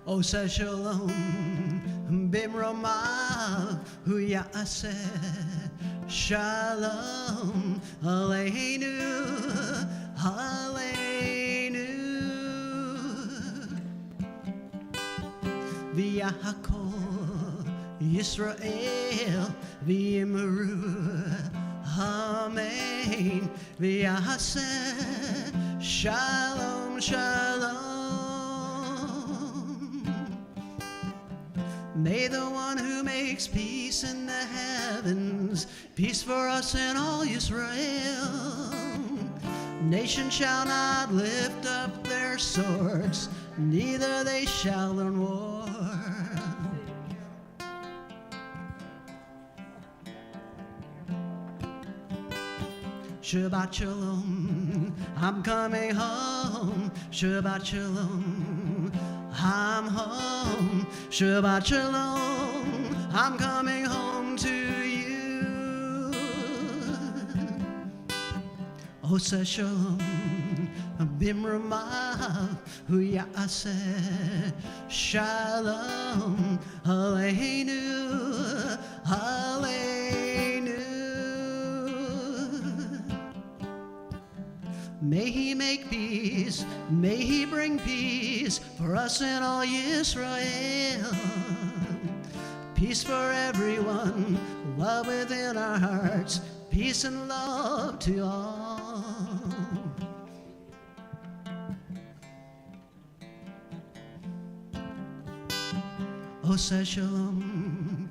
Osa shalom bimromav hu ya'aseh shalom aleinu aleinu v'yahakol Yisrael v'yimru amen v'yaseh shalom shalom. May the one who makes peace in the heavens, peace for us and all Israel. Nation shall not lift up their swords, neither they shall learn war. Shabbat shalom, I'm coming home. Shabbat shalom, I'm home. Shabbat shalom, I'm coming home to you. Osa shalom, bimramav hu ya'aseh shalom aleinu aleinu. May he make peace, may he bring peace for us and all Israel. Peace for everyone, love within our hearts, peace and love to all. Osa shalom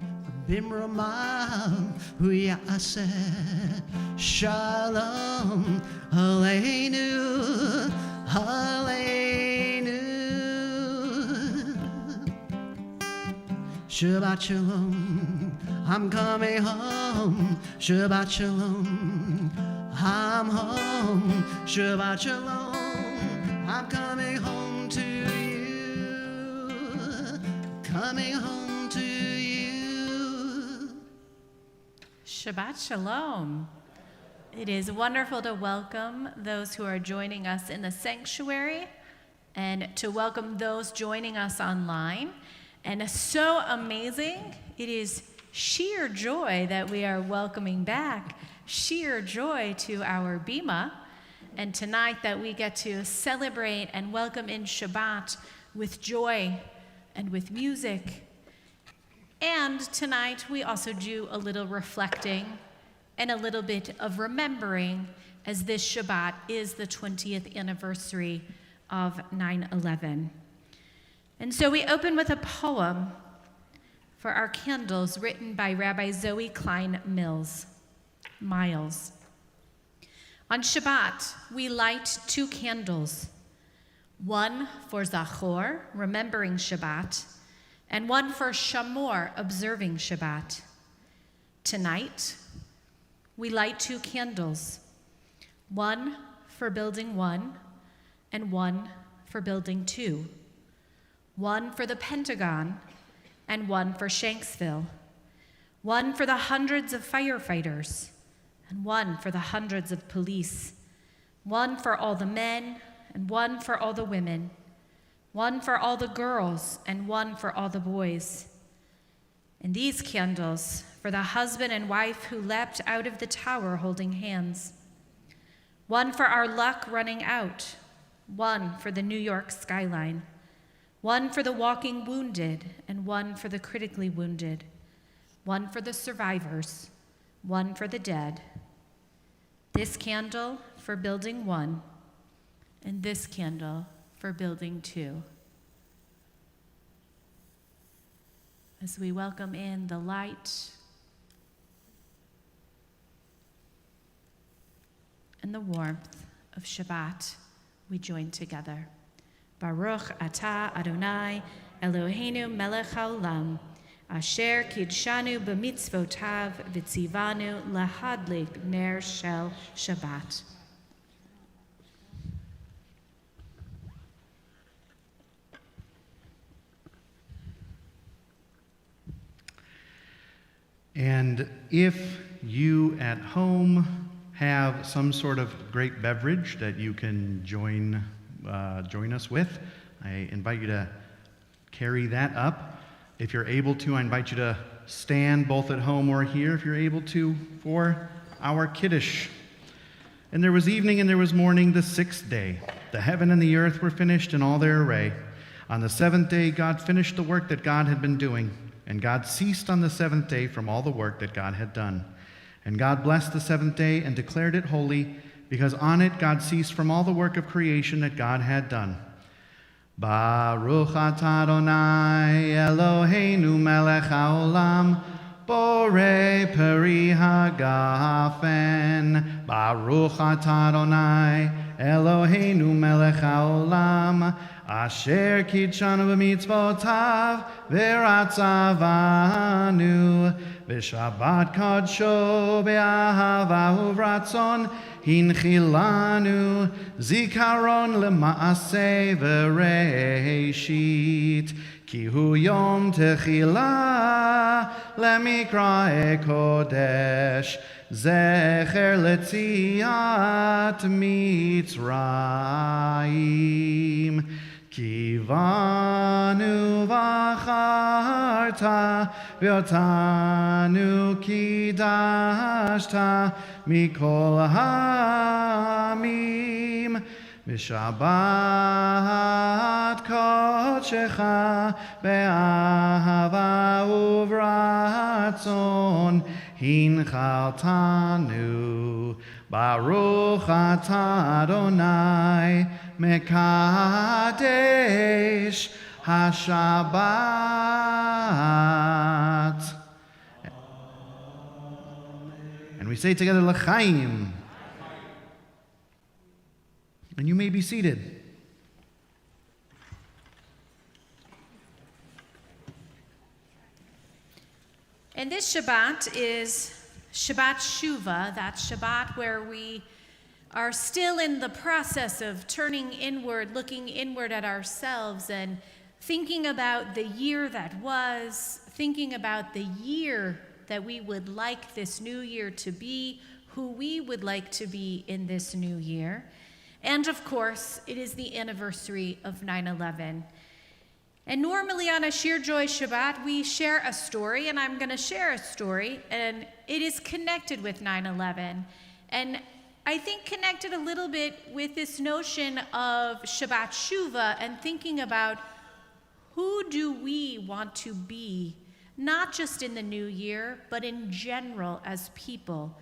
bimramav hu ya'aseh shalom aleinu aleinu. Shabbat shalom, I'm coming home. Shabbat shalom, I'm home. Shabbat shalom, I'm coming home to you. Coming home to you. Shabbat shalom. It is wonderful to welcome those who are joining us in the sanctuary and to welcome those joining us online. And so amazing, it is sheer joy that we are welcoming back, sheer joy to our Bima. And tonight that we get to celebrate and welcome in Shabbat with joy and with music. And tonight we also do a little reflecting and a little bit of remembering, as this Shabbat is the 20th anniversary of 9/11. And so we open with a poem for our candles written by Rabbi Zoe Klein Miles. On Shabbat, we light 2 candles, one for Zachor, remembering Shabbat, and one for Shamor, observing Shabbat. Tonight, we light 2 candles, one for building 1 and one for building 2, one for the Pentagon and one for Shanksville, one for the hundreds of firefighters and one for the hundreds of police, one for all the men and one for all the women, one for all the girls and one for all the boys. And these candles for the husband and wife who leapt out of the tower holding hands, one for our luck running out, one for the New York skyline, one for the walking wounded and one for the critically wounded, one for the survivors, one for the dead. This candle for building 1, and this candle for building 2. As we welcome in the light and the warmth of Shabbat, we join together. Baruch atah Adonai Eloheinu melech haolam, asher kidshanu b'mitzvotav v'tzivanu lahadlik ner shel Shabbat. And if you at home have some sort of great beverage that you can join us with, I invite you to carry that up. If you're able to, I invite you to stand both at home or here, if you're able to, for our Kiddush. And there was evening and there was morning the 6th day. The heaven and the earth were finished in all their array. On the 7th day, God finished the work that God had been doing, and God ceased on the 7th day from all the work that God had done. And God blessed the 7th day and declared it holy, because on it God ceased from all the work of creation that God had done. Baruch atah Adonai Eloheinu melech haolam, borei peri hagafen. Baruch atah Adonai Eloheinu melech haolam, asher kitshanu b'mitzvotav v'ratzavanu b'shabbat kodsho be'ahava uvratzon hinchilanu zikaron lema'aseh v'reishit ki hu yom techila lemikra kodesh zecher letziat Mitzrayim. Kivanu v'acharta v'otanu kidashta mikol ha'amim v'shabbat kodshecha be'ahava uvratzon hinchaltanu. Baruch atah Adonai Mekadesh HaShabbat. And we say together, L'chaim. And you may be seated. And this Shabbat is Shabbat Shuvah, that Shabbat where we are still in the process of turning inward, looking inward at ourselves and thinking about the year that was, thinking about the year that we would like this new year to be, who we would like to be in this new year. And of course, it is the anniversary of 9/11. And normally on a Shir Joy Shabbat, we share a story, and I'm going to share a story, and it is connected with 9/11. And I think connected a little bit with this notion of Shabbat Shuvah and thinking about who do we want to be, not just in the new year, but in general as people.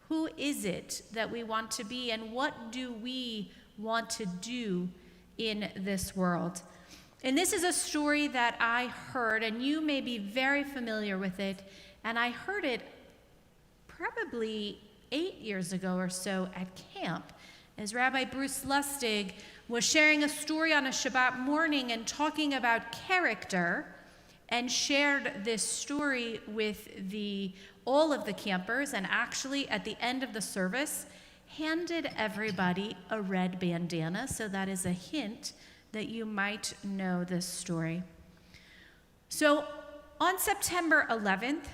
Who is it that we want to be, and what do we want to do in this world? And this is a story that I heard, and you may be very familiar with it, and I heard it probably 8 years ago or so at camp, as Rabbi Bruce Lustig was sharing a story on a Shabbat morning and talking about character, and shared this story with all of the campers, and actually at the end of the service handed everybody a red bandana, so that is a hint that you might know this story. So on September 11th,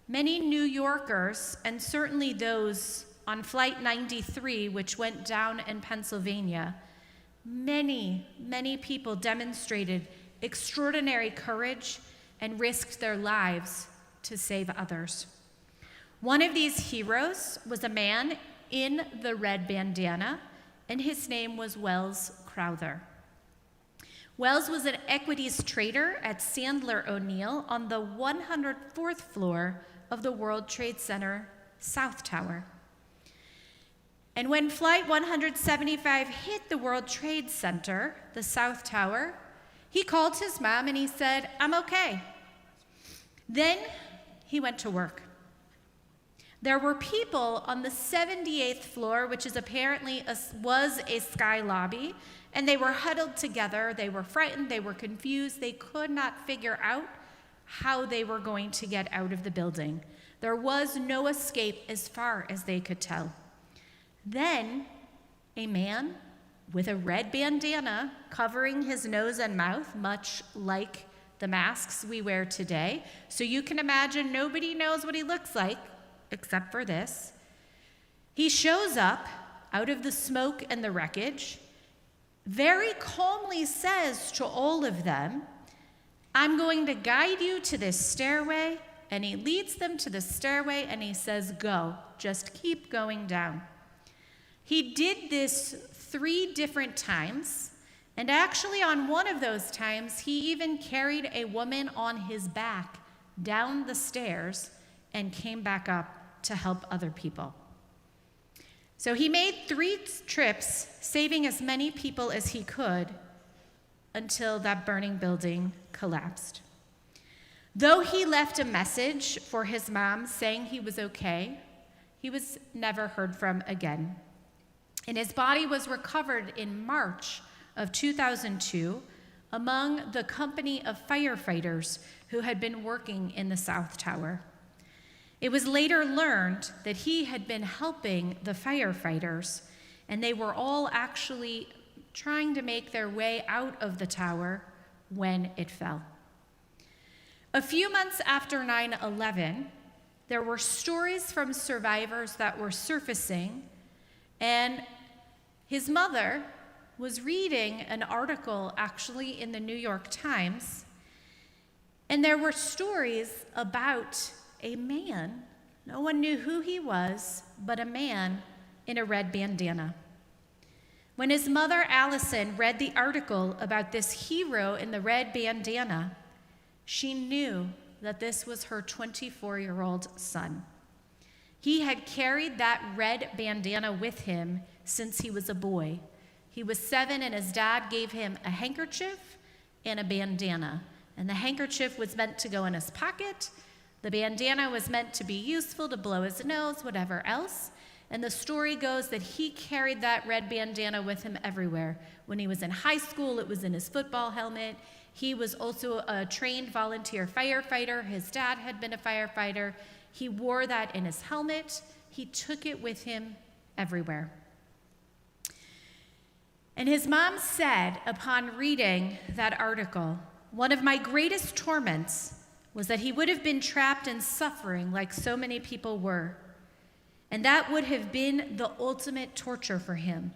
many New Yorkers, and certainly those on Flight 93, which went down in Pennsylvania, many people demonstrated extraordinary courage and risked their lives to save others. One of these heroes was a man in the red bandana, and his name was Wells Crowther. Wells was an equities trader at Sandler O'Neill on the 104th floor of the World Trade Center South Tower. And when Flight 175 hit the World Trade Center, the South Tower, he called his mom and he said, "I'm okay." Then he went to work. There were people on the 78th floor, which is apparently was a sky lobby, and they were huddled together. They were frightened, they were confused, they could not figure out how they were going to get out of the building. There was no escape as far as they could tell. Then a man with a red bandana covering his nose and mouth, much like the masks we wear today. So you can imagine nobody knows what he looks like except for this. He shows up out of the smoke and the wreckage, very calmly says to all of them, I'm going to guide you to this stairway. And he leads them to the stairway and he says, go, just keep going down. He did this 3 different times. And actually on one of those times, he even carried a woman on his back down the stairs and came back up to help other people. So he made 3 trips, saving as many people as he could until that burning building collapsed. Though he left a message for his mom saying he was okay, he was never heard from again. And his body was recovered in March of 2002 among the company of firefighters who had been working in the South Tower. It was later learned that he had been helping the firefighters, and they were all actually trying to make their way out of the tower when it fell. A few months after 9/11, there were stories from survivors that were surfacing, and his mother was reading an article actually in the New York Times, and there were stories about a man. No one knew who he was, but a man in a red bandana. When his mother, Allison, read the article about this hero in the red bandana, she knew that this was her 24-year-old son. He had carried that red bandana with him since he was a boy. He was 7, and his dad gave him a handkerchief and a bandana. And the handkerchief was meant to go in his pocket. The bandana was meant to be useful to blow his nose, whatever else. And the story goes that he carried that red bandana with him everywhere. When he was in high school, it was in his football helmet. He was also a trained volunteer firefighter. His dad had been a firefighter. He wore that in his helmet. He took it with him everywhere. And his mom said, upon reading that article, one of my greatest torments was that he would have been trapped in suffering like so many people were. And that would have been the ultimate torture for him.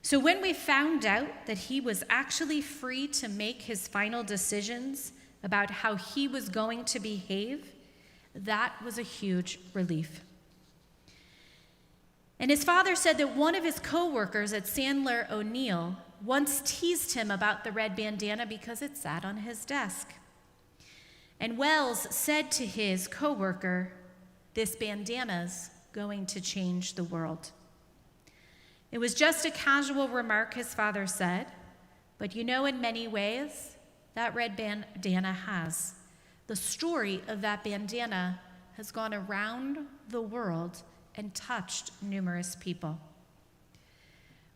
So when we found out that he was actually free to make his final decisions about how he was going to behave, that was a huge relief. And his father said that one of his co-workers at Sandler O'Neill once teased him about the red bandana because it sat on his desk. And Wells said to his co-worker, "This bandana's going to change the world." It was just a casual remark, his father said, but you know, in many ways, that red bandana has. The story of that bandana has gone around the world and touched numerous people.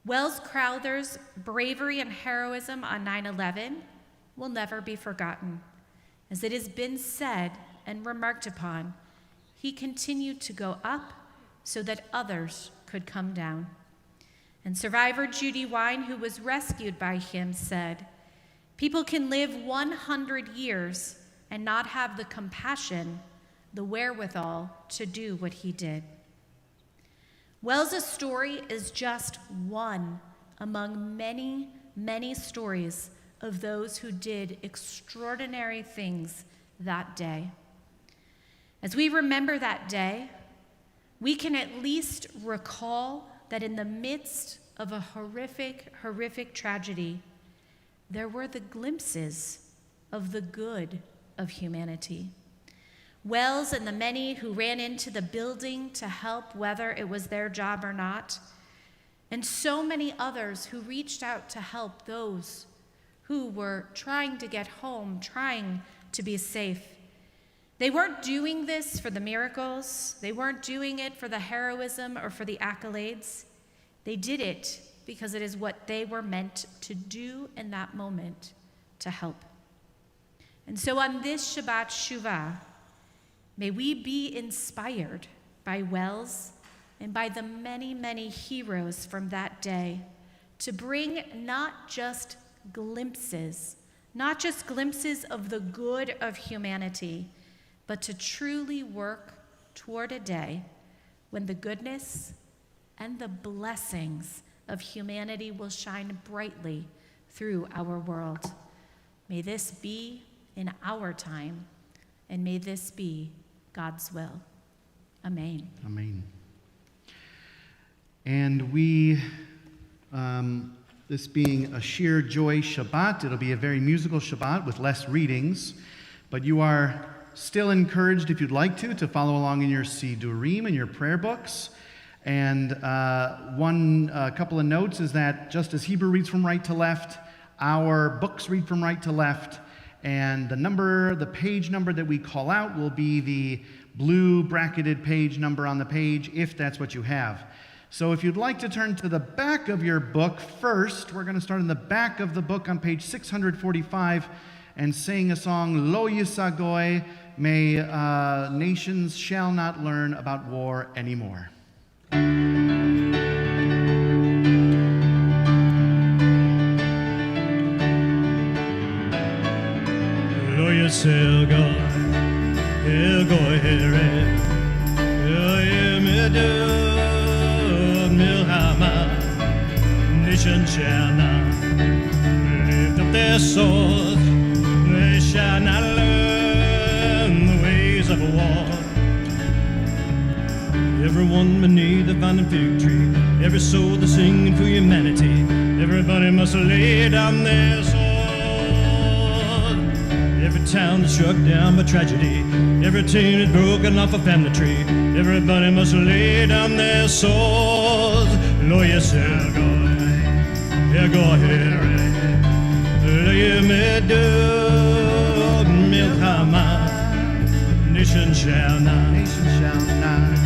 Wells Crowther's bravery and heroism on 9/11 will never be forgotten. As it has been said and remarked upon, he continued to go up so that others could come down. And survivor Judy Wine, who was rescued by him, said, "People can live 100 years and not have the compassion, the wherewithal to do what he did." Wells' story is just one among many, many stories of those who did extraordinary things that day. As we remember that day, we can at least recall that in the midst of a horrific, horrific tragedy, there were the glimpses of the good of humanity. Wells and the many who ran into the building to help, whether it was their job or not, and so many others who reached out to help those who were trying to get home, trying to be safe. They weren't doing this for the miracles. They weren't doing it for the heroism or for the accolades. They did it because it is what they were meant to do in that moment, to help. And so on this Shabbat Shuvah, may we be inspired by Wells and by the many, many heroes from that day to bring not just glimpses of the good of humanity, but to truly work toward a day when the goodness and the blessings of humanity will shine brightly through our world. May this be in our time. And may this be God's will. Amen. Amen. And we, this being a sheer joy Shabbat, it'll be a very musical Shabbat with less readings, but you are still encouraged, if you'd like to follow along in your Sidurim, in your prayer books. And one couple of notes is that just as Hebrew reads from right to left, our books read from right to left, and the page number that we call out will be the blue bracketed page number on the page, if that's what you have. So if you'd like to turn to the back of your book first, we're going to start in the back of the book on page 645 and sing a song, Lo Yisagoy, may nations shall not learn about war anymore. Lo Yisagoy, Elgoy Heret, Elyemedu. Nation shall not lift up their swords, they shall not learn the ways of war. Everyone beneath the vine and fig tree, every soul that's singing for humanity, everybody must lay down their sword. Every town that's struck down by tragedy, every chain is broken off a family tree, everybody must lay down their swords. Lo Yisagoy, Elgoy Heret, Elyemedu milchama. Nation shall not lift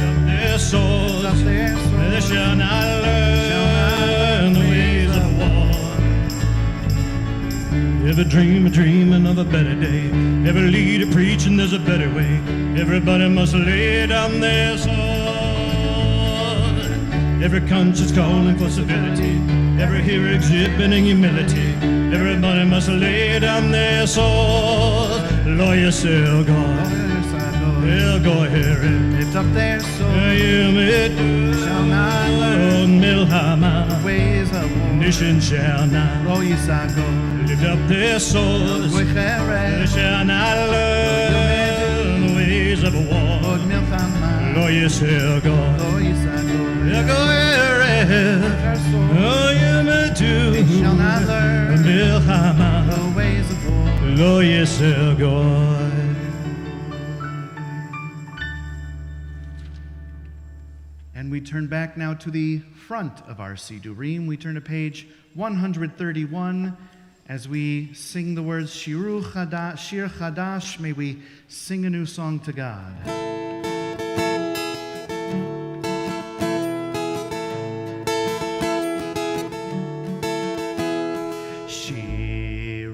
up their swords, they shall not learn the ways of war. Every dreamer dreaming of a better day, every leader preaching there's a better way, everybody must lay down their sword. Every conscience calling for civility, every hero exhibiting humility, everybody must lay down their swords. Lo Yisagoy, Elgoy Heret, Lift up their souls, Elyemedu shall not learn milchama. the ways of war. Nation shall not Lo Yisagoy, lift up their swords, Elgoy they Heret, shall not learn the ways of war. Od milchama. Lo Yisagoy, Lo Yisagoy, Elgoy Heret, our souls, Elyemedu they shall not learn milchama. the ways of war. Lo Yisagoy. And we turn back now to the front of our Sidurim. We turn to page 131 as we sing the words Shir Chadash. May we sing a new song to God. Shiru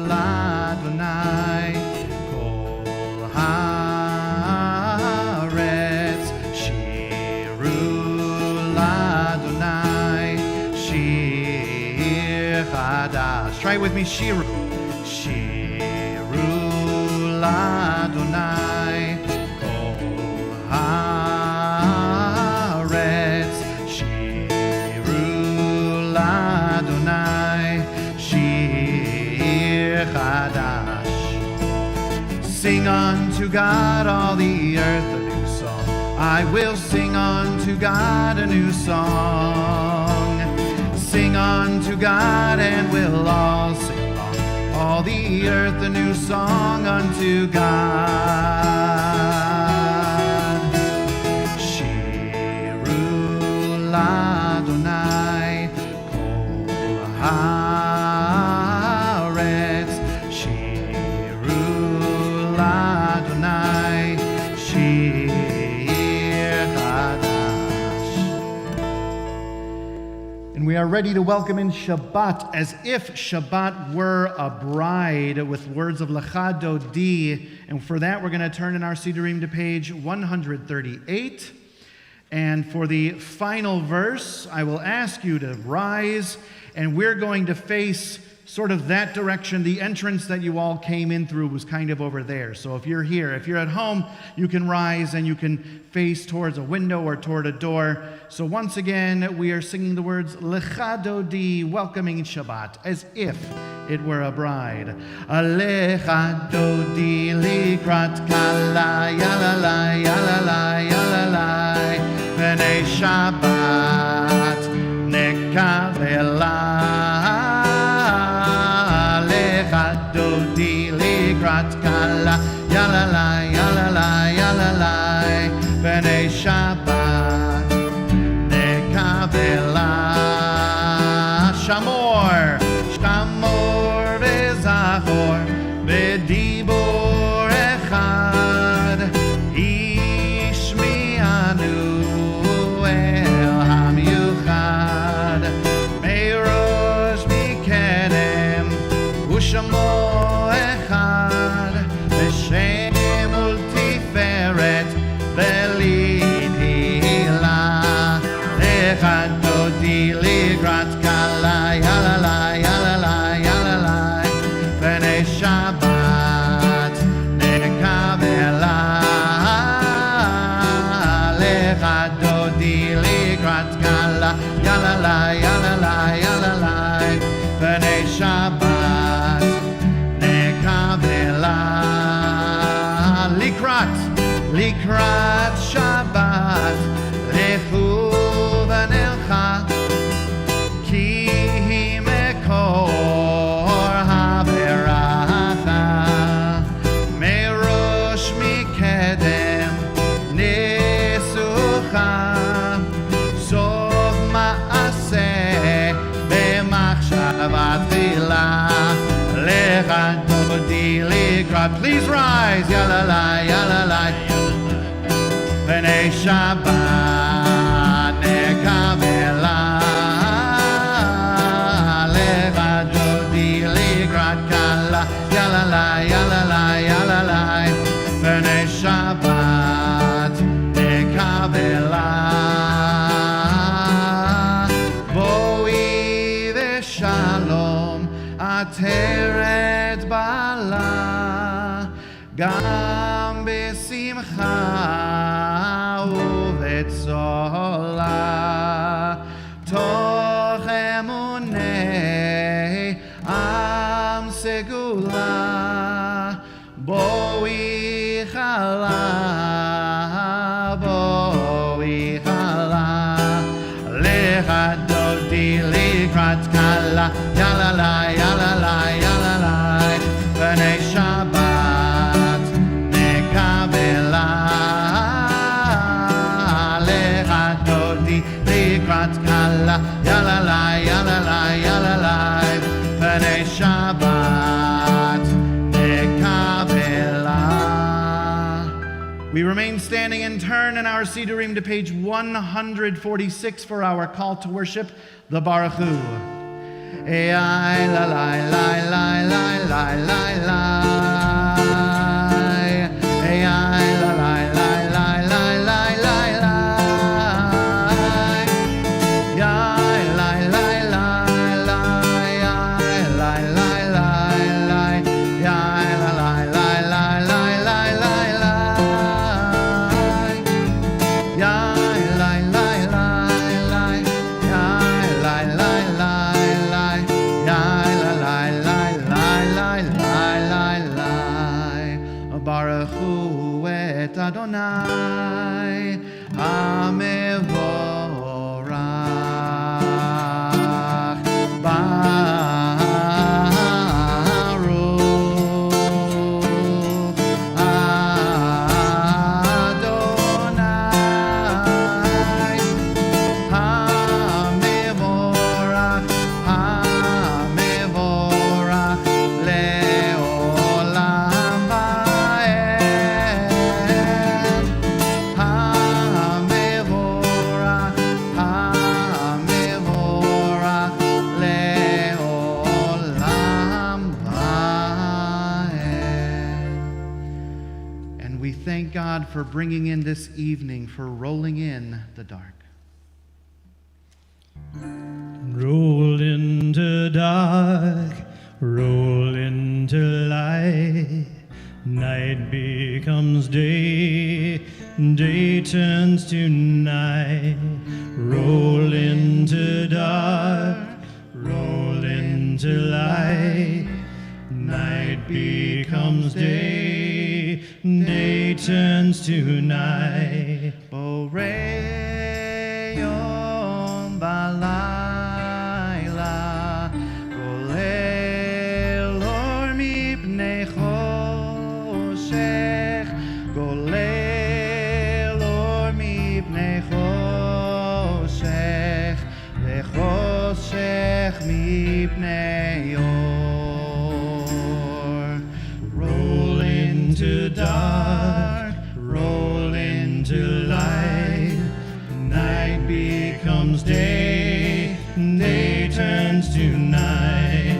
Ladonai Kol Haaretz. Shiru Ladonai Shir Chadash. Try it with me. Shiru. Shiru Ladonai Kol Haaretz. Shiru Ladonai Shir Chadash. Sing unto God, all the earth, a new song. I will sing unto God a new song. Sing unto God, and we'll all sing along. All the earth, a new song unto God. Shiru Ladonai Kol Haaretz. Shiru Ladonai Shir Chadash. And we are ready to welcome in Shabbat, as if Shabbat were a bride, with words of Lecha Dodi. And for that, we're going to turn in our Sidurim to page 138. And for the final verse, I will ask you to rise, and we're going to face sort of that direction. The entrance that you all came in through was kind of over there. So if you're here, if you're at home, you can rise and you can face towards a window or toward a door. So once again, we are singing the words Lecha Dodi, welcoming Shabbat, as if it were a bride. Lecha Dodi likrat kala, yalalai, yalalai, yalalai, v'nei Shabbat nekavela. Dodi likrat kala, yalalai, yalalai, yalalai, v'nei Shabbat nekavela. Shamor, shamor v'zachor, v'dibor echad, ishmi'anu el hamiuchad, me'rosh mikedem, u'shamo echad, v'shem ultiferet, v'lidhila, echad dodi ligrat kala, yalalai, yalalai, yalalai, v'nei Shabbat nekavela, echad dodi ligrat kala, yalalai, yalalai, yalalai, v'nei Shabbat nekavela. Likrat Shabbat, lechu v'nelcha, ki hi mekor haberacha, merosh mikedem nesucha, sof ma'aseh b'machshavat tchila, lecha dodi likrat. Please rise, yalalai, yalalai, v'nei Shabbat nekavela, lecha dodi likrat kala, yalalai, yalalai, yalalai, v'nei Shabbat nekavela. Boi v'shalom ateret bala, gam b'simcha u'vetzola, toch emunei am segula, boi chala, lecha dodi likrat kala, yalalai, yalalai, yalalai, v'nei Shabbat nekavela, lecha dodi likrat kala, yalalai, yalalai, yalalai, v'nei Shabbat nekavela. We remain standing in turn in our Sidurim to page 146 for our call to worship, the Baruch Hu. Ei, la, la, la, la, la, la, la, la. Ei, la, la, la, la, la, la, la, la. Ya, la, la, la, la, ya, la, la, la, la, ya, la, la, la, la, la, la, la. Ya, la, la, la, la, ya, la, la, la, la, ya, la, la, la, la, la, la. Baruch Hu et Adonai hamevorach, Baruch Adonai hamevorach, hamevorach leolam vaed, hamevorach, hamevorach leolam vaed. And we thank God for bringing in this evening, for rolling in the dark. Rolled into dark, roll into light. Night becomes day, day turns to night. Roll into dark, roll into light. Night becomes day, day turns to night. Boreyon balayla, golel or mipnei choshech, golel or mipnei choshech, vechoshech mipnei or. Roll into dark, roll into light. Night becomes day, day turns to night.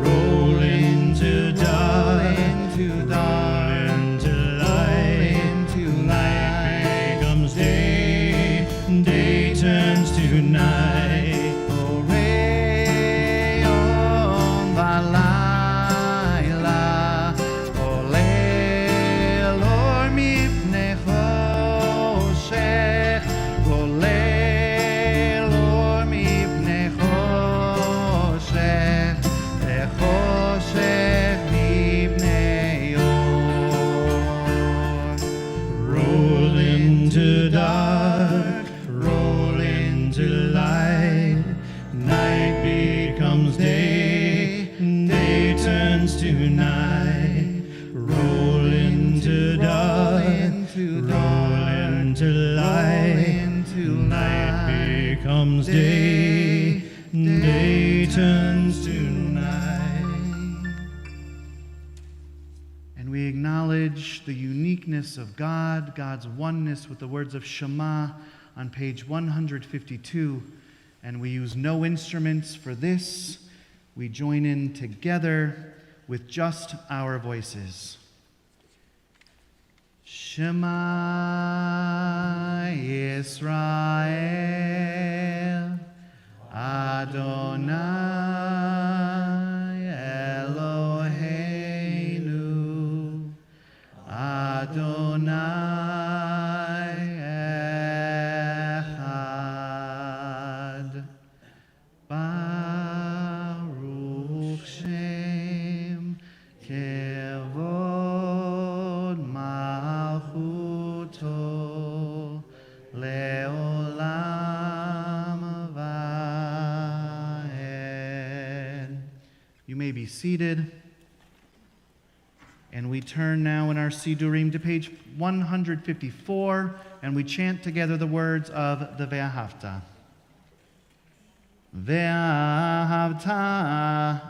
Roll into dark, into light. Night becomes day, day turns to night. Oreyon balayla, golel or mipnei choshech, golel or mipnei choshech, vechoshech mipnei or. Roll into dark, roll into light. Night becomes day, day turns to night. Roll into dark, roll into light. Night becomes day, day turns to night. And we acknowledge the uniqueness of God, God's oneness with the words of Shema on page 152. And we use no instruments for this. We join in together with just our voices. Shema Yisrael, Adonai Eloheinu, Adonai Echad. Baruch Shem Kevod Malchuto Leolam Vaed. You may be seated. And we turn now in our Sidurim to page 154, and we chant together the words of the Ve'ahavta. Ve'ahavta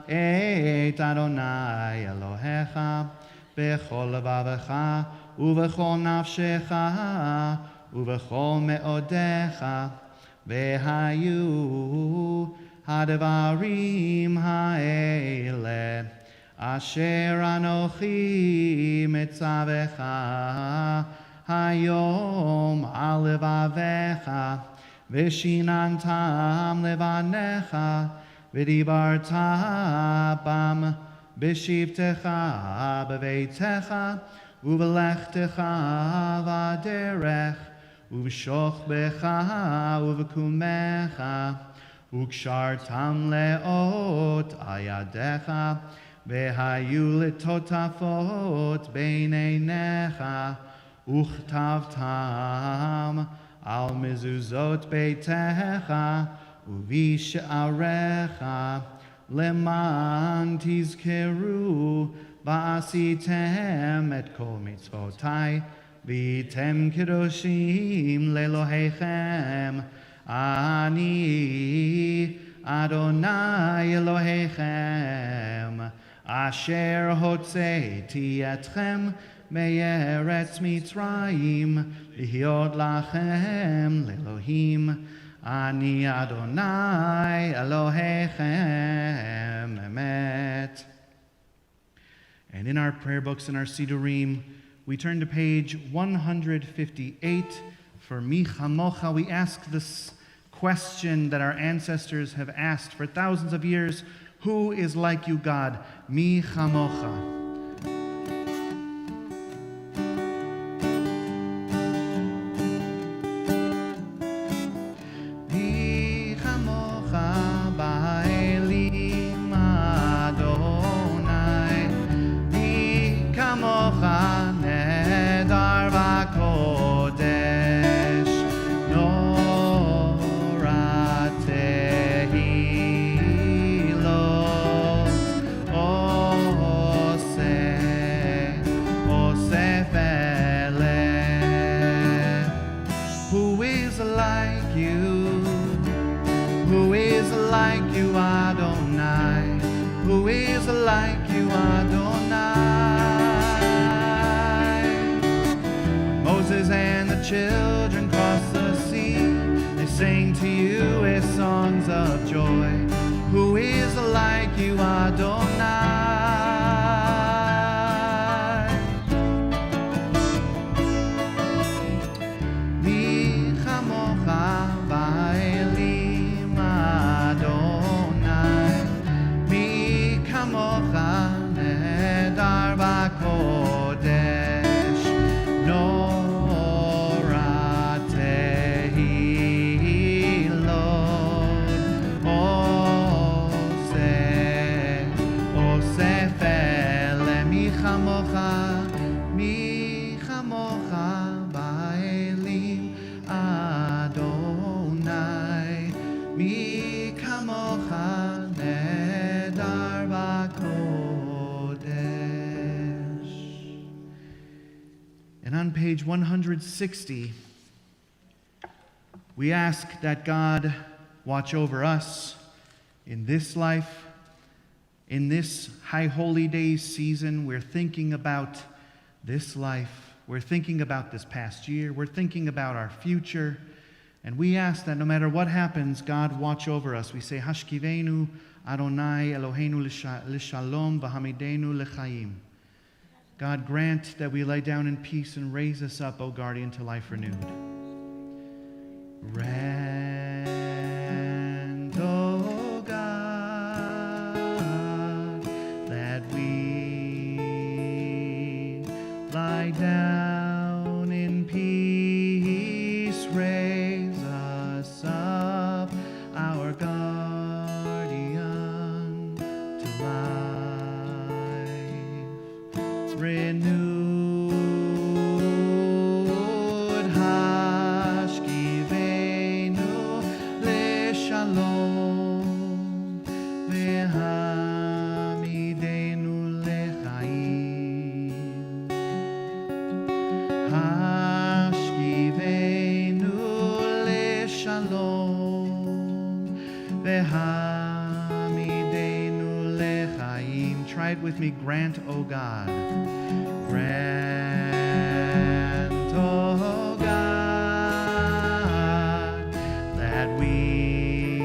et Adonai Elohecha bechol levavecha uvechol nafshecha uvechol me'odecha ve'hayu hadavarim ha'ele asher anochi mitzavecha hayom al levavecha Vishinantam levanecha, vidibarta bam, bishivtecha beveitecha, uvelechtecha vaderech, uvshochbecha uvekumecha, ukshartam leot ayadecha, vehayu litotafot beineinecha, uchtavtam, Al mezuzot beitecha uvisharecha leman tizkeru va'asitem et kol mitzvotai v'item kedoshim lelohechem ani Adonai Elohechem asher hotzeiti etchem me'eretz Mitzrayim V'hiot lachem le'Elohim ani Adonai Elohechem emet. And in our prayer books in our Sidurim, we turn to page 158 for Mi Chamocha. We ask this question that our ancestors have asked for thousands of years: Who is like you, God? Mi chamocha. Children cross the sea, they sing to you with songs of joy. Who is like you, Adonai? Mi chamocha ba'elim Adonai, mi kamocha nedar b'kodesh. No And on page 160, we ask that God watch over us in this life, in this High Holy Days season. We're thinking about this life. We're thinking about this past year. We're thinking about our future. And we ask that no matter what happens, God watch over us. We say, Hashkivenu Adonai Eloheinu l'shalom v'hamidenu l'chaim. God, grant that we lay down in peace and raise us up, O guardian, to life renewed. Grant, O God, that we lie down in peace, raise us up, our guardian, to life. Renewed Hashkivenu l'shalom v'hamidenu l'chaim. Hashkivenu l'shalom v'hamidenu l'chaim. Try it with me. Grant, O God. Grant, O God, that we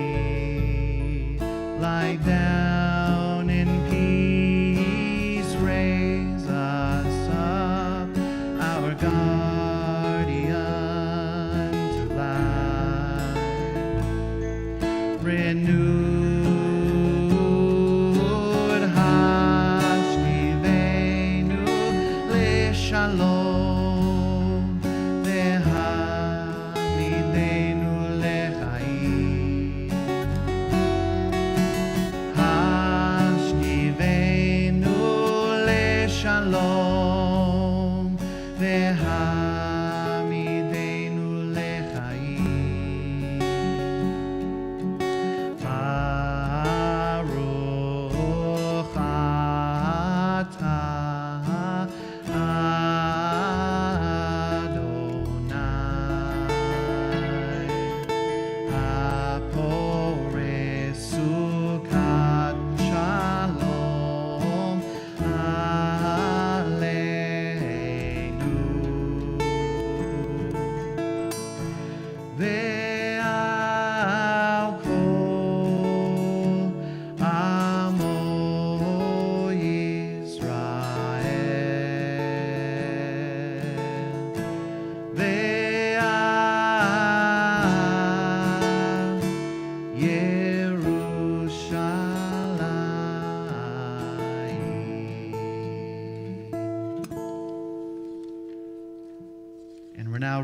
lie down in peace, raise us up, our guardian, to life. Renewed Shalom v'hamidenu l'chaim.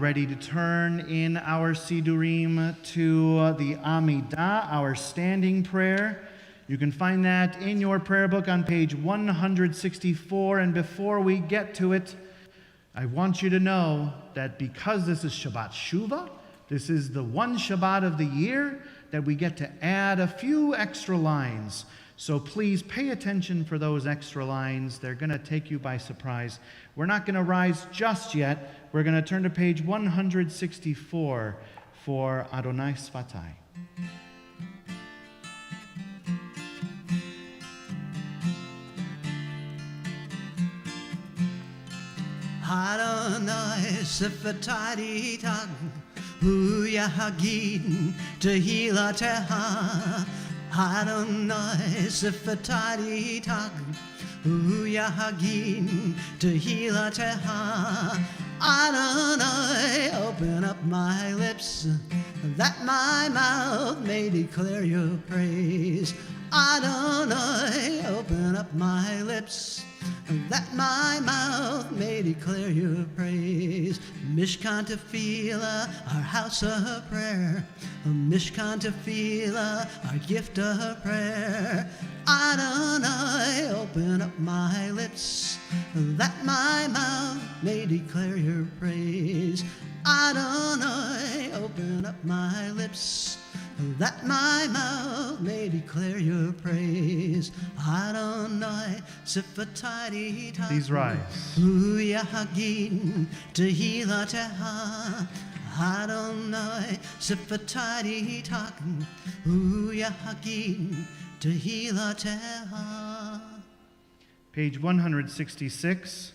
ready to turn in our Sidurim to the Amidah, our standing prayer. You can find that in your prayer book on page 164. And before we get to it, I want you to know that because this is Shabbat Shuvah, this is the one Shabbat of the year that we get to add a few extra lines. So please pay attention for those extra lines. They're going to take you by surprise. We're not going to rise just yet. We're going to turn to page 164 for Adonai Sfatai. Adonai Sfatai Tag, Hu Yahagid Tehilateha. Adonai Sfatai Tag, Hu Yahagid Tehilateha. Adonai, open up my lips, that my mouth may declare your praise. Adonai, open up my lips, that my mouth may declare your praise. Mishkan Tefillah, our house of prayer. Mishkan Tefillah, our gift of prayer. Adonai, open up my lips, that my mouth may declare your praise. Adonai, open up my lips, that my mouth may declare your praise. Adonai, Sifatari Ta. Please rise. Huya Hagin, Tehilateha. Adonai, Sifatari Ta. Huya Hagin, Tehilateha. Page 166.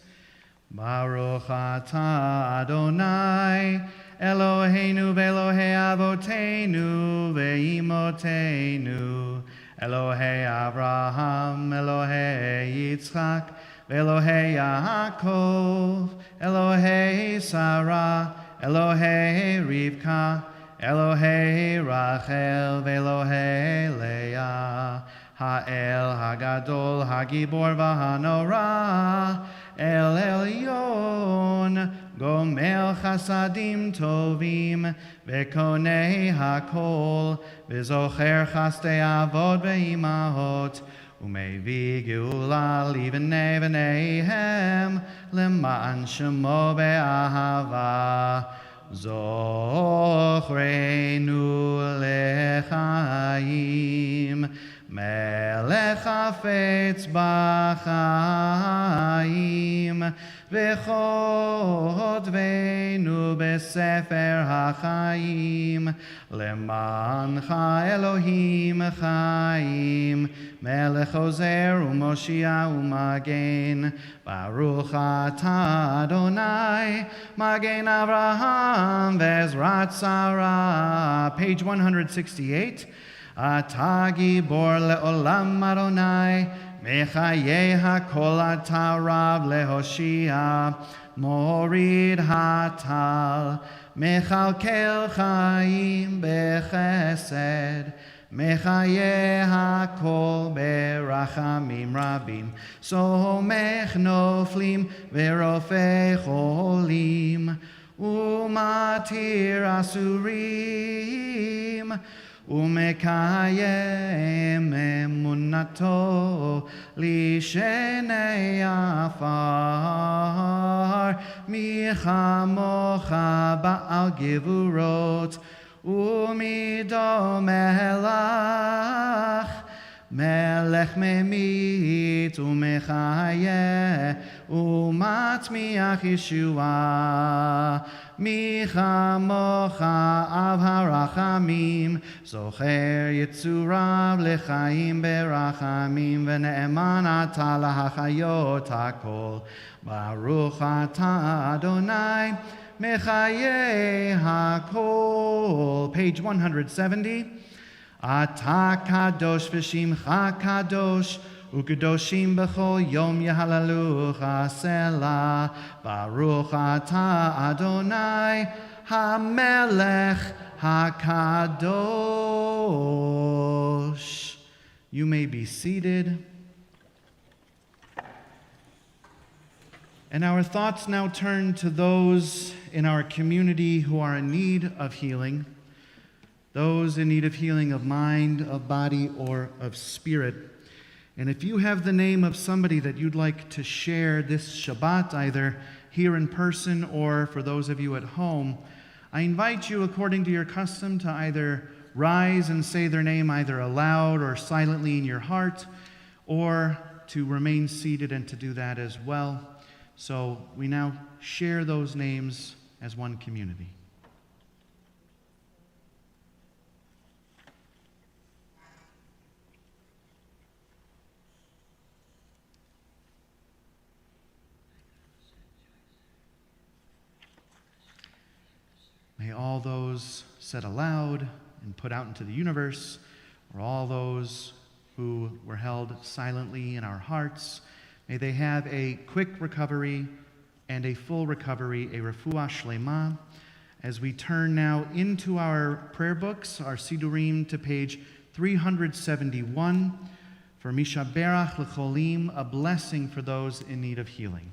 Baruch atah Adonai, Eloheinu ve'Elohei avoteinu ve'imotenu, Elohei Avraham, Elohei Yitzchak, ve'Elohei Yaakov, Elohei Sarah, Elohei Rivka, Elohei Rachel, ve'Elohei Leah, Ha'el Hagadol, Hagibor v'Hanora, El Elyon, Gomel Chasadim Tovim, Vekonei Hakol, V'zocher Chastei Avod Ve'imahot, Umevi Geula Livnei V'neihem, Leman Shemo Be'ahava, Zochreinu Lechaim, Melech hafetz b'chaim, v'chodvenu b'sefer ha'chaim, lemancha Elohim chaim, Melech ozer u'moshia u'magen, Baruch atah Adonai, Magen Avraham v'ezrat Sarah. Page 168. Ata gibor le'olam Adonai, Mechaye hakol ata rav lehoshia, Morid hatal, Mechalkel chaim bechesed, Mechaye hakol berachamim rabim, Somech noflim ve'rofei cholim, Umatir asurim, Umekayem emunato lishenei afar, michamocha ba'al gevurot, umido melach, melech memit umechaye, umatmiach Yeshua, michamocha av harachamim, zocher yitzurav lechaim berachamim, v'ne'eman ata lahachayot hakol, baruch atah Adonai, mechaye hakol. Page 170. Ata kadosh v'shimcha kadosh, ukedoshim b'chol yom yehalalucha selah, baruch atah Adonai, hamelech hakadosh. You may be seated. And our thoughts now turn to those in our community who are in need of healing, those in need of healing of mind, of body, or of spirit. And if you have the name of somebody that you'd like to share this Shabbat, either here in person or for those of you at home, I invite you, according to your custom, to either rise and say their name either aloud or silently in your heart, or to remain seated and to do that as well. So we now share those names as one community. May all those said aloud and put out into the universe, or all those who were held silently in our hearts, may they have a quick recovery and a full recovery, a refuah shlema. As we turn now into our prayer books, our Sidurim, to page 371, for Mishaberach L'cholim, a blessing for those in need of healing.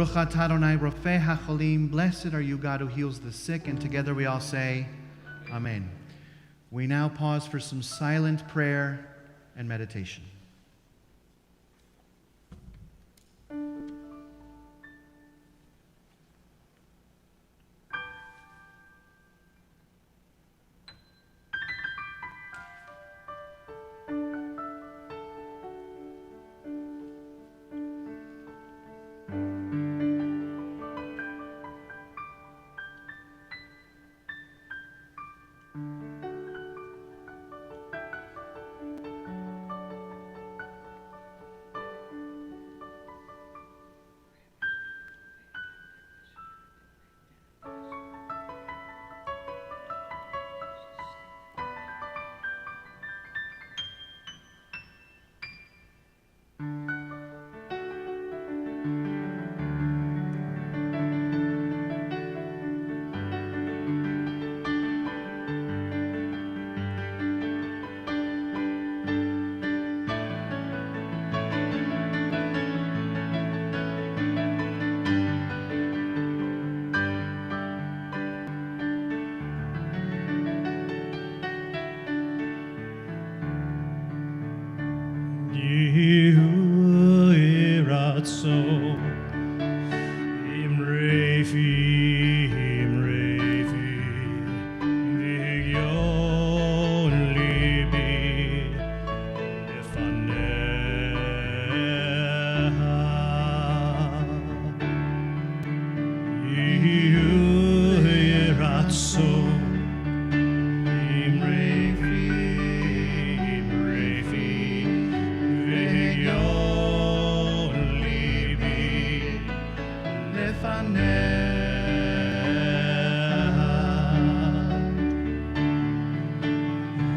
Baruch atah Adonai Rofeh HaCholim, blessed are you, God, who heals the sick, and together we all say, Amen. We now pause for some silent prayer and meditation.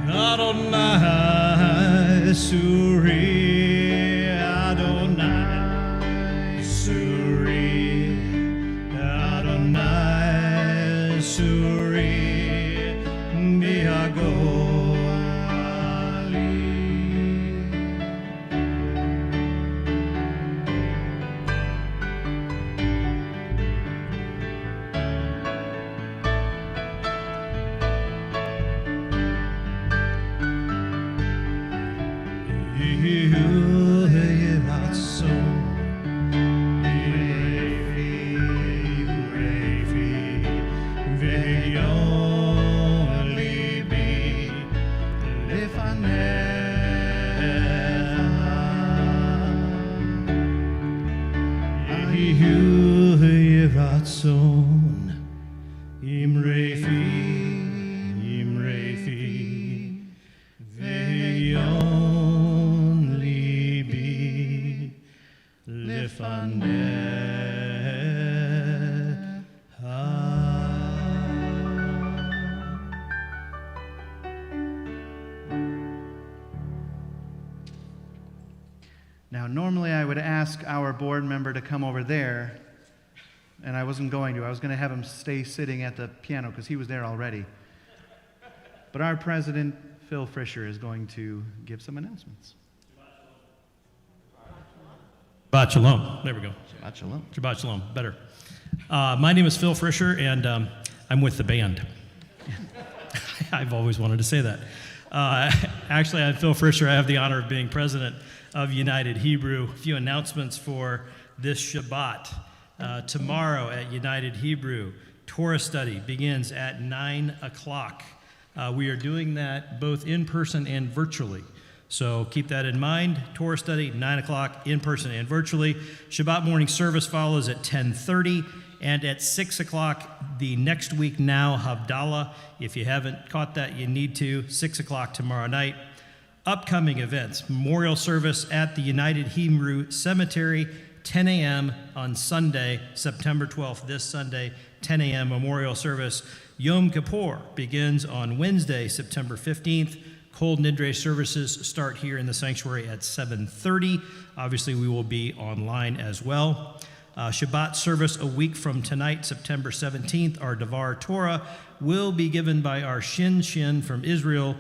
Adonai Suri, Adonai Suri, Adonai Suri, Mihagali. Now, normally I would ask our board member to come over there, and I wasn't going to. I was going to have him stay sitting at the piano because he was there already. But our president, Phil Fisher, is going to give some announcements. Shabbat Shalom. There we go. Shabbat Shalom. Shabbat Shalom. Better. My name is Phil Fisher, and I'm with the band. I've always wanted to say that. Actually, I'm Phil Fisher. I have the honor of being president of United Hebrew. A few announcements for this Shabbat. Tomorrow at United Hebrew, Torah study begins at 9 o'clock. We are doing that both in person and virtually. So keep that in mind. Torah study, 9 o'clock, in person and virtually. Shabbat morning service follows at 10:30. And at 6 o'clock the next week now, Havdalah. If you haven't caught that, you need to. 6 o'clock tomorrow night. Upcoming events, memorial service at the United Hebrew Cemetery, 10 a.m. on Sunday, September 12th, this Sunday, 10 a.m. memorial service. Yom Kippur begins on Wednesday, September 15th. Cold Nidre services start here in the sanctuary at 7:30. Obviously, we will be online as well. Shabbat service a week from tonight, September 17th. Our Devar Torah will be given by our Shin from Israel,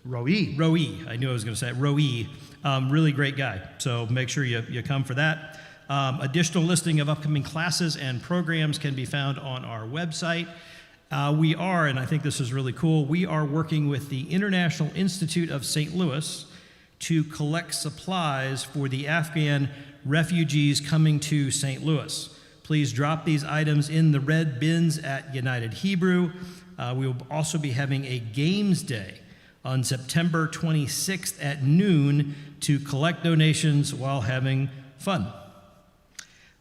Roe. I knew I was going to say it. Roe. Really great guy. So make sure you come for that. Additional listing of upcoming classes and programs can be found on our website. We are, and I think this is really cool, we are working with the International Institute of St. Louis to collect supplies for the Afghan refugees coming to St. Louis. Please drop these items in the red bins at United Hebrew. We will also be having a games day on September 26th at noon to collect donations while having fun.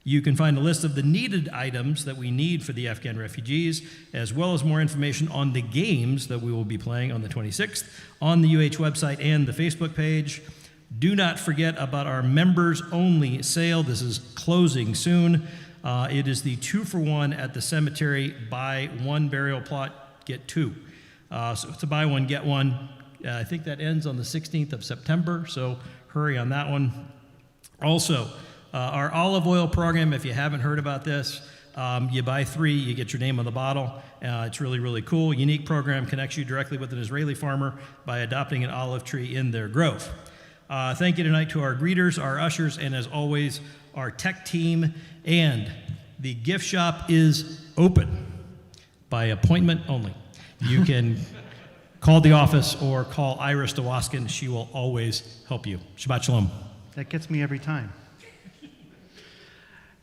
You can find a list of the needed items that we need for the Afghan refugees, as well as more information on the games that we will be playing on the 26th on the UH website and the Facebook page. Do not forget about our members-only sale. This is closing soon. It is the 2-for-1 at the cemetery. Buy one burial plot, get two. So to buy one, get one. I think that ends on the 16th of September, so hurry on that one. Also, our olive oil program, if you haven't heard about this, you buy 3, you get your name on the bottle. It's really, really cool. Unique program connects you directly with an Israeli farmer by adopting an olive tree in their grove. Thank you tonight to our greeters, our ushers, and as always, our tech team. And the gift shop is open by appointment only. You can call the office or call Iris DeWaskin. She will always help you. Shabbat Shalom. That gets me every time.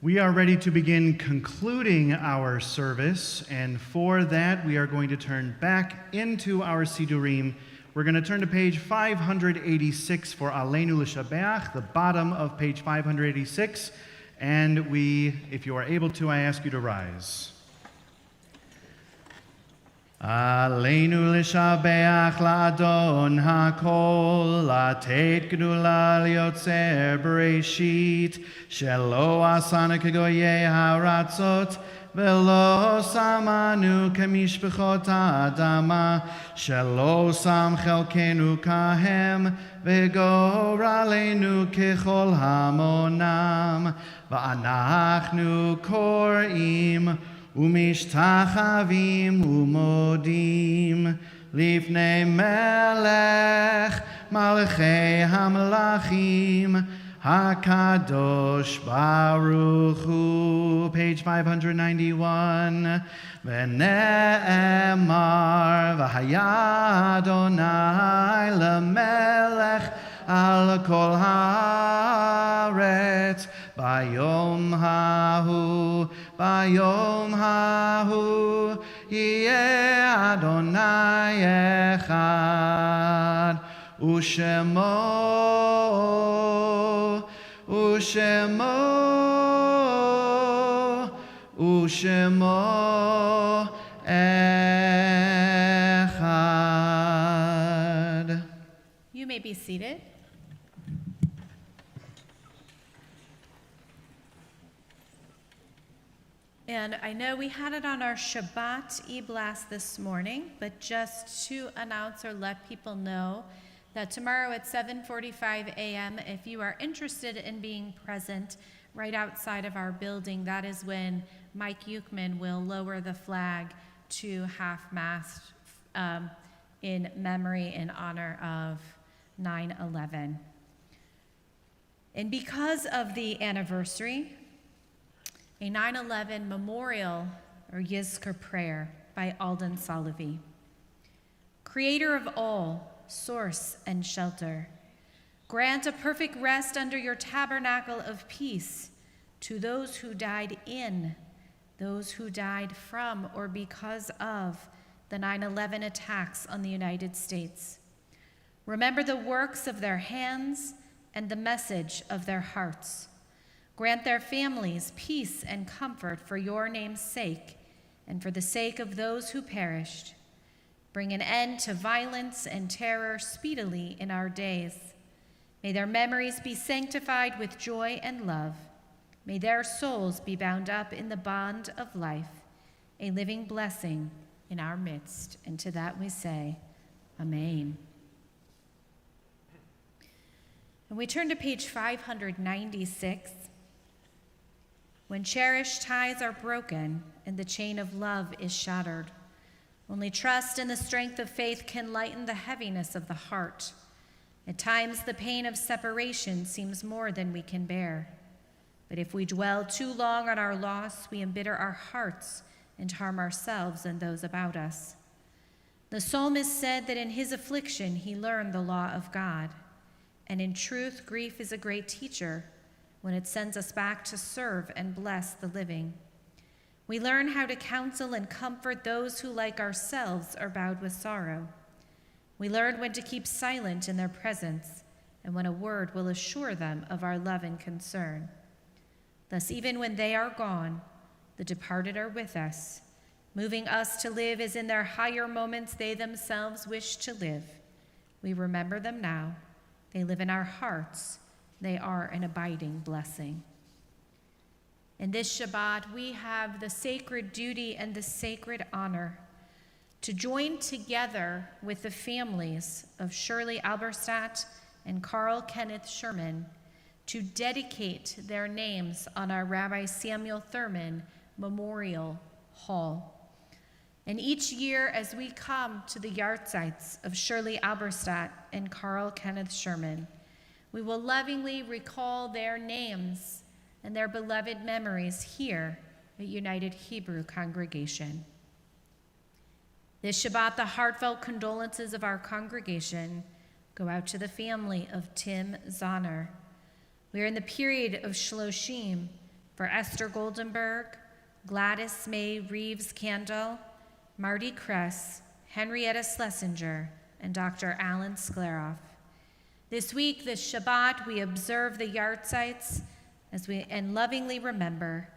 We are ready to begin concluding our service, and for that, we are going to turn back into our Sidurim. We're going to turn to page 586 for Aleinu L'Shabeach, the bottom of page 586, and if you are able to, I ask you to rise. עלינו לשבח לאדון הכל, לתת גדולה ליוצר בראשית, שלא עשנו כגויי הארצות, ולא שמנו כמשפחות האדמה, שלא שם חלקנו כהם, וגורלנו ככל המונם. ואנחנו קוראים ומשתחווים ומודים לפני מלך מלכי המלכים, הקדוש ברוך הוא. page 591. ונאמר והיה אדוני למלך על כל הארץ ביום ההוא, ביום ההוא יהיה אדוני אחד, ושמו אחד. You may be seated. And I know we had it on our Shabbat e-blast this morning, but just to announce or let people know that tomorrow at 7:45 a.m., if you are interested in being present right outside of our building, that is when Mike Euchman will lower the flag to half-mast in memory and honor of 9/11. And because of the anniversary, a 9/11 memorial or Yizkor prayer by Alden Salavi. Creator of all, source and shelter, grant a perfect rest under your tabernacle of peace to those who died in, those who died from or because of the 9/11 attacks on the United States. Remember the works of their hands and the message of their hearts. Grant their families peace and comfort for your name's sake and for the sake of those who perished. Bring an end to violence and terror speedily in our days. May their memories be sanctified with joy and love. May their souls be bound up in the bond of life, a living blessing in our midst. And to that we say, Amen. And we turn to page 596. When cherished ties are broken and the chain of love is shattered, only trust in the strength of faith can lighten the heaviness of the heart. At times, the pain of separation seems more than we can bear. But if we dwell too long on our loss, we embitter our hearts and harm ourselves and those about us. The psalmist said that in his affliction he learned the law of God. And in truth, grief is a great teacher when it sends us back to serve and bless the living. We learn how to counsel and comfort those who, like ourselves, are bowed with sorrow. We learn when to keep silent in their presence and when a word will assure them of our love and concern. Thus, even when they are gone, the departed are with us, moving us to live as in their higher moments they themselves wish to live. We remember them now. They live in our hearts. They are an abiding blessing. In this Shabbat, we have the sacred duty and the sacred honor to join together with the families of Shirley Alberstadt and Carl Kenneth Sherman to dedicate their names on our Rabbi Samuel Thurman Memorial Hall. And each year, as we come to the yahrzeits of Shirley Alberstadt and Carl Kenneth Sherman, we will lovingly recall their names and their beloved memories here at United Hebrew Congregation. This Shabbat, the heartfelt condolences of our congregation go out to the family of Tim Zahner. We are in the period of Shloshim for Esther Goldenberg, Gladys May Reeves-Candle, Marty Kress, Henrietta Schlesinger, and Dr. Alan Skleroff. This week, this Shabbat, we observe the yahrzeits and lovingly remember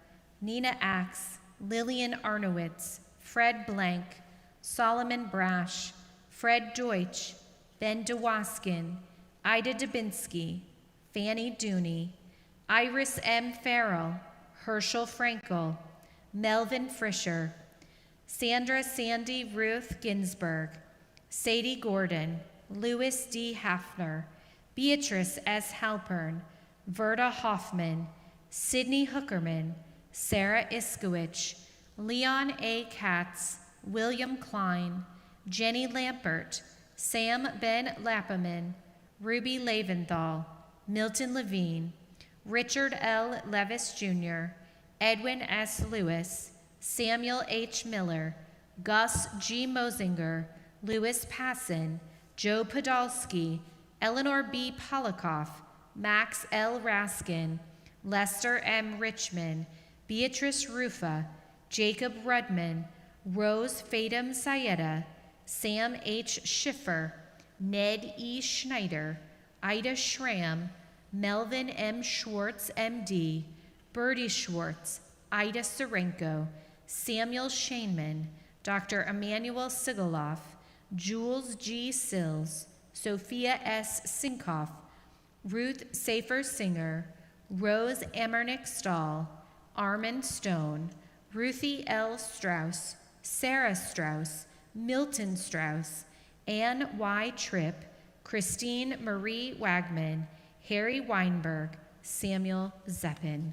Nina Axe, Lillian Arnowitz, Fred Blank, Solomon Brash, Fred Deutsch, Ben DeWaskin, Ida Dubinsky, Fanny Dooney, Iris M. Farrell, Herschel Frankel, Melvin Frischer, Sandra Sandy Ruth Ginsburg, Sadie Gordon, Louis D. Hafner, Beatrice S. Halpern, Verda Hoffman, Sidney Hookerman, Sarah Iskowich, Leon A. Katz, William Klein, Jenny Lampert, Sam Ben Lappaman, Ruby Laventhal, Milton Levine, Richard L. Levis Jr., Edwin S. Lewis, Samuel H. Miller, Gus G. Mosinger, Louis Passon, Joe Podolsky, Eleanor B. Polikoff, Max L. Raskin, Lester M. Richmond, Beatrice Rufa, Jacob Rudman, Rose Fatum Sayeda, Sam H. Schiffer, Ned E. Schneider, Ida Schramm, Melvin M. Schwartz, MD, Bertie Schwartz, Ida Serenko, Samuel Shainman, Dr. Emmanuel Sigaloff, Jules G. Sills, Sophia S. Sinkoff, Ruth Safer Singer, Rose Emmernick Stahl, Armin Stone, Ruthie L. Strauss, Sarah Strauss, Milton Strauss, Ann Y. Tripp, Christine Marie Wagman, Harry Weinberg, Samuel Zeppin.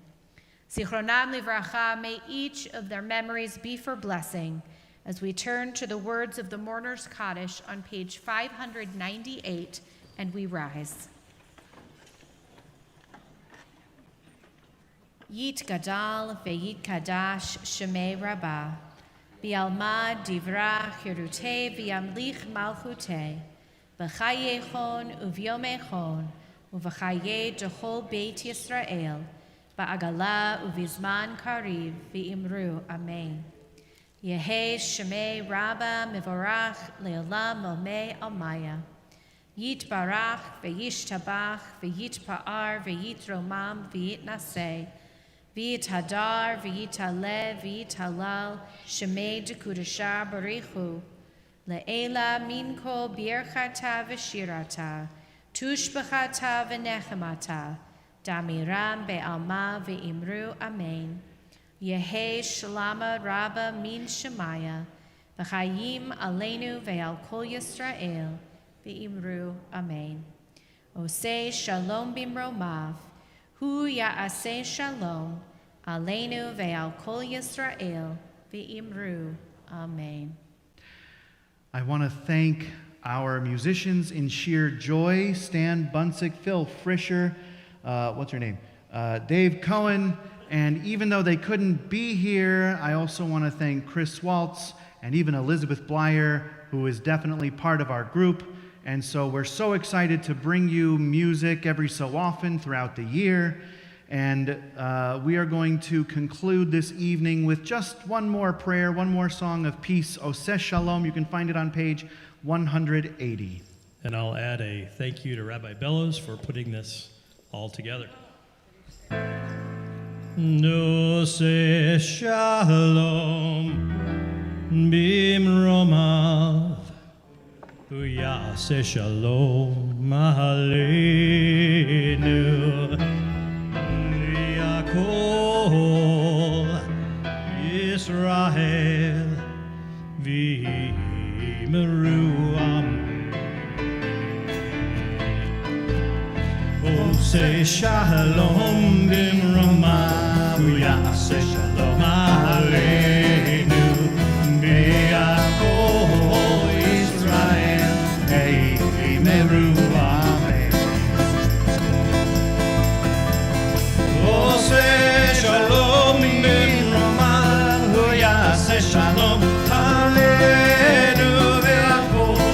Zichronam livracha, may each of their memories be for blessing as we turn to the words of the Mourner's Kaddish on page 598 and we rise. Yit gadal ve'yit kadash shemei rabbah, bi'alma divra chirute v'yamlich malchute, v'chayechon uvyomechon, uv'chaye dechol beit Yisrael, ba'agala uvizman kariv v'imru amen. Yehe shemei rabba mivorach le'olam omei almaya. Yit barach ve'yish tabach ve'yit pa'ar ve'yit romam ve'yit naseh. V'yit hadar, v'yit haleh, v'yit halal, shemei dekudasha barichu. Le'ela minko birchata v'shirata, tushbachata v'nechemata, damiram be'alma v'imru amen. Yehe shalama rabba min shemaya, v'chayim aleinu ve'al kol Yisrael, v'imru amen. Oseh shalom bimromav, Hu ya'aseh shalom, aleinu ve'al kol Yisrael, v'imru, amen. I want to thank our musicians in sheer joy, Stan Bunsick, Phil Frischer, what's her name? Dave Cohen, and even though they couldn't be here, I also want to thank Chris Waltz and even Elizabeth Blyer, who is definitely part of our group. And so we're so excited to bring you music every so often throughout the year. And we are going to conclude this evening with just one more prayer, one more song of peace, Oseh Shalom. You can find it on page 180. And I'll add a thank you to Rabbi Bellows for putting this all together. Oseh Shalom bimromav, Yaseh shalom aleinu, Yakol Yisrael v'imru amen. Oseh shalom bimromav, Yaseh shalom aleinu, Yakol Oseh shalom bimromav, hu yaseh shalom aleinu,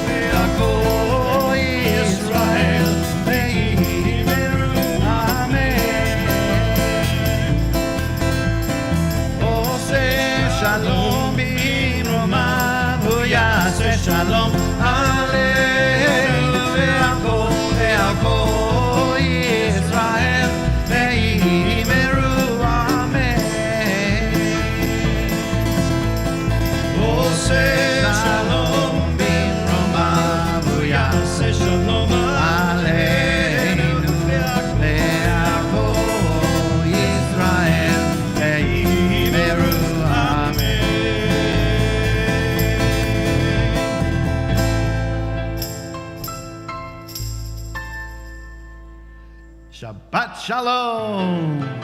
ve'akol Yisrael v'imru amen. Oseh shalom bimromav, hu yaseh shalom aleinu, ve'akol Yisrael v'imru amen. Oseh shalom Shalom.